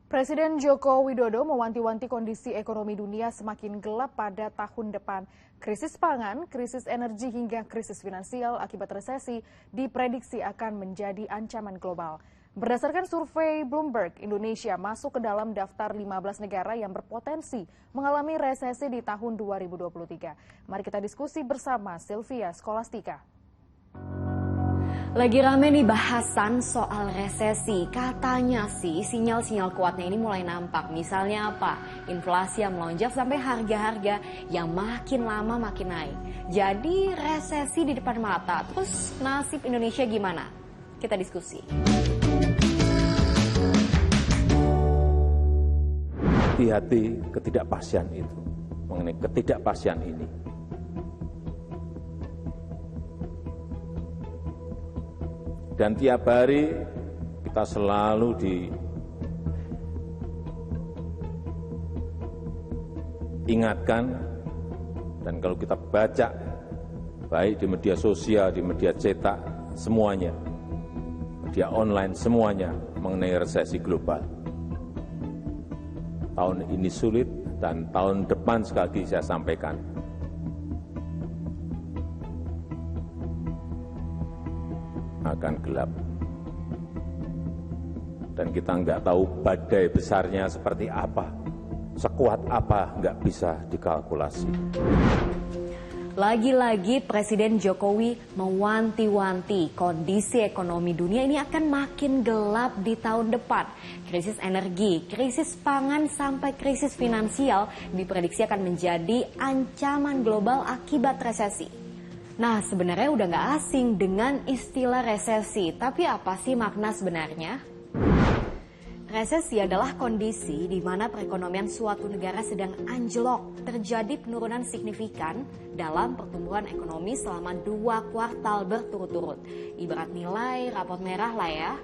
Presiden Joko Widodo mewanti-wanti kondisi ekonomi dunia semakin gelap pada tahun depan. Krisis pangan, krisis energi hingga krisis finansial akibat resesi diprediksi akan menjadi ancaman global. Berdasarkan survei Bloomberg, Indonesia masuk ke dalam daftar 15 negara yang berpotensi mengalami resesi di tahun 2023. Mari kita diskusi bersama Sylvia Skolastika. Lagi rame nih bahasan soal resesi. Katanya sih sinyal-sinyal kuatnya ini mulai nampak. Misalnya apa? Inflasi yang melonjak sampai harga-harga yang makin lama makin naik. Jadi resesi di depan mata. Terus nasib Indonesia gimana? Kita diskusi. Hati-hati ketidakpastian itu. Mengenai ketidakpastian ini. Dan tiap hari kita selalu diingatkan, dan kalau kita baca, baik di media sosial, di media cetak, semuanya, media online, semuanya mengenai resesi global. Tahun ini sulit, dan tahun depan sekali lagi saya sampaikan, akan gelap. Dan kita nggak tahu badai besarnya seperti apa, sekuat apa nggak bisa dikalkulasi. Lagi-lagi Presiden Jokowi mewanti-wanti kondisi ekonomi dunia ini akan makin gelap di tahun depan. Krisis energi, krisis pangan, sampai krisis finansial diprediksi akan menjadi ancaman global akibat resesi. Nah, sebenarnya udah nggak asing dengan istilah resesi, tapi apa sih makna sebenarnya? Resesi adalah kondisi di mana perekonomian suatu negara sedang anjlok, terjadi penurunan signifikan dalam pertumbuhan ekonomi selama 2 kuartal berturut-turut. Ibarat nilai rapot merah lah ya.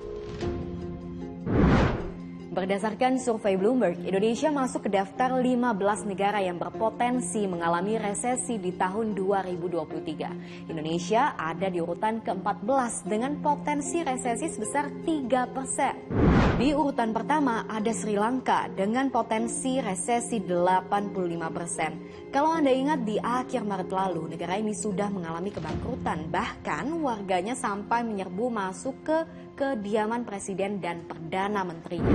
Berdasarkan survei Bloomberg, Indonesia masuk ke daftar 15 negara yang berpotensi mengalami resesi di tahun 2023. Indonesia ada di urutan ke-14 dengan potensi resesi sebesar 3%. Di urutan pertama ada Sri Lanka dengan potensi resesi 85%. Kalau Anda ingat di akhir Maret lalu, negara ini sudah mengalami kebangkrutan. Bahkan warganya sampai menyerbu masuk ke kediaman Presiden dan Perdana Menterinya.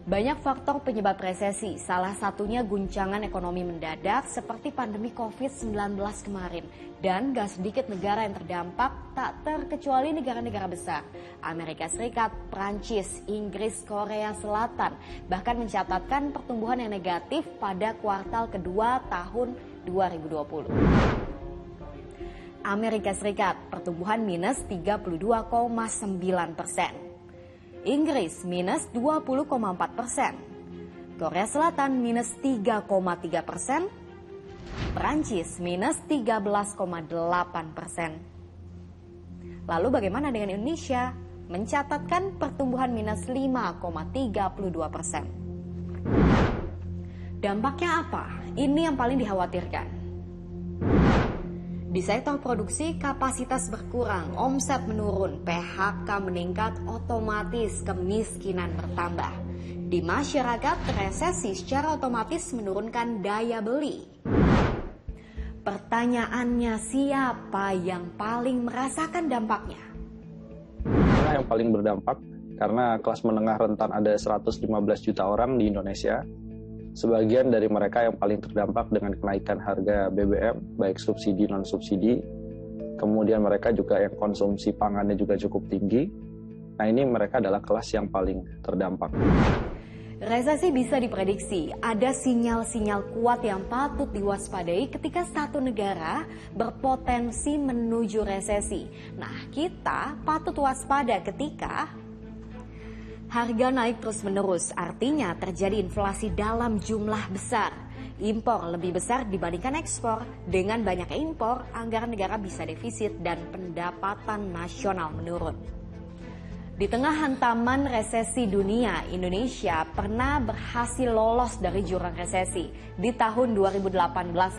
Banyak faktor penyebab resesi, salah satunya guncangan ekonomi mendadak seperti pandemi COVID-19 kemarin. Dan gak sedikit negara yang terdampak, tak terkecuali negara-negara besar. Amerika Serikat, Prancis, Inggris, Korea Selatan bahkan mencatatkan pertumbuhan yang negatif pada kuartal kedua tahun 2020. Amerika Serikat, pertumbuhan minus 32,9%. Inggris minus 20,4%, Korea Selatan minus 3,3%, Perancis minus 13,8%. Lalu bagaimana dengan Indonesia? Mencatatkan pertumbuhan minus 5,32%. Dampaknya apa? Ini yang paling dikhawatirkan. Di sektor produksi, kapasitas berkurang, omset menurun, PHK meningkat, otomatis kemiskinan bertambah. Di masyarakat, resesi secara otomatis menurunkan daya beli. Pertanyaannya, siapa yang paling merasakan dampaknya? Yang paling berdampak karena kelas menengah rentan ada 115 juta orang di Indonesia. Sebagian dari mereka yang paling terdampak dengan kenaikan harga BBM, baik subsidi non-subsidi. Kemudian mereka juga yang konsumsi pangannya juga cukup tinggi. Nah, ini mereka adalah kelas yang paling terdampak. Resesi bisa diprediksi. Ada sinyal-sinyal kuat yang patut diwaspadai ketika satu negara berpotensi menuju resesi. Nah, kita patut waspada ketika harga naik terus-menerus, artinya terjadi inflasi dalam jumlah besar. Impor lebih besar dibandingkan ekspor. Dengan banyaknya impor, anggaran negara bisa defisit dan pendapatan nasional menurun. Di tengah hantaman resesi dunia, Indonesia pernah berhasil lolos dari jurang resesi. Di tahun 2018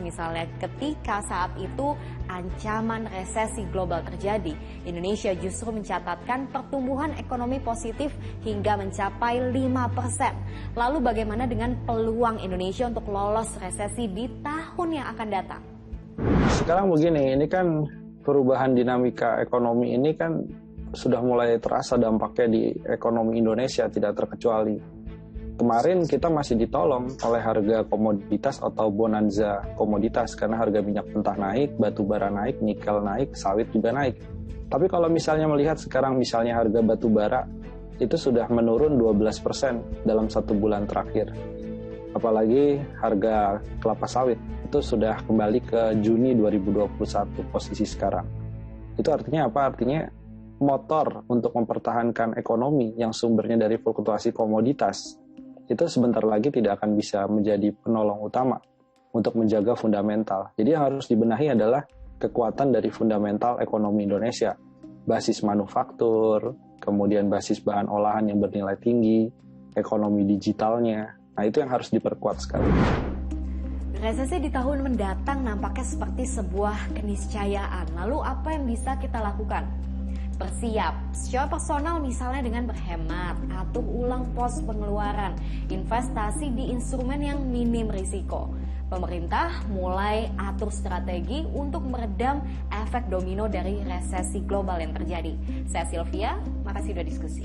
misalnya, ketika saat itu ancaman resesi global terjadi, Indonesia justru mencatatkan pertumbuhan ekonomi positif hingga mencapai 5%. Lalu bagaimana dengan peluang Indonesia untuk lolos resesi di tahun yang akan datang? Sekarang begini, ini kan perubahan dinamika ekonomi ini kan sudah mulai terasa dampaknya di ekonomi Indonesia, tidak terkecuali. Kemarin kita masih ditolong oleh harga komoditas atau bonanza komoditas karena harga minyak mentah naik, batu bara naik, nikel naik, sawit juga naik. Tapi kalau misalnya melihat sekarang misalnya harga batu bara itu sudah menurun 12% dalam 1 bulan terakhir. Apalagi harga kelapa sawit itu sudah kembali ke Juni 2021 posisi sekarang. Itu artinya apa? Artinya motor untuk mempertahankan ekonomi yang sumbernya dari fluktuasi komoditas itu sebentar lagi tidak akan bisa menjadi penolong utama untuk menjaga fundamental. Jadi yang harus dibenahi adalah kekuatan dari fundamental ekonomi Indonesia. Basis manufaktur, kemudian basis bahan olahan yang bernilai tinggi, ekonomi digitalnya. Nah itu yang harus diperkuat sekali. Resesi di tahun mendatang nampaknya seperti sebuah keniscayaan. Lalu apa yang bisa kita lakukan? Bersiap secara personal misalnya dengan berhemat, atur ulang pos pengeluaran, investasi di instrumen yang minim risiko. Pemerintah mulai atur strategi untuk meredam efek domino dari resesi global yang terjadi. Saya Sylvia, makasih sudah diskusi.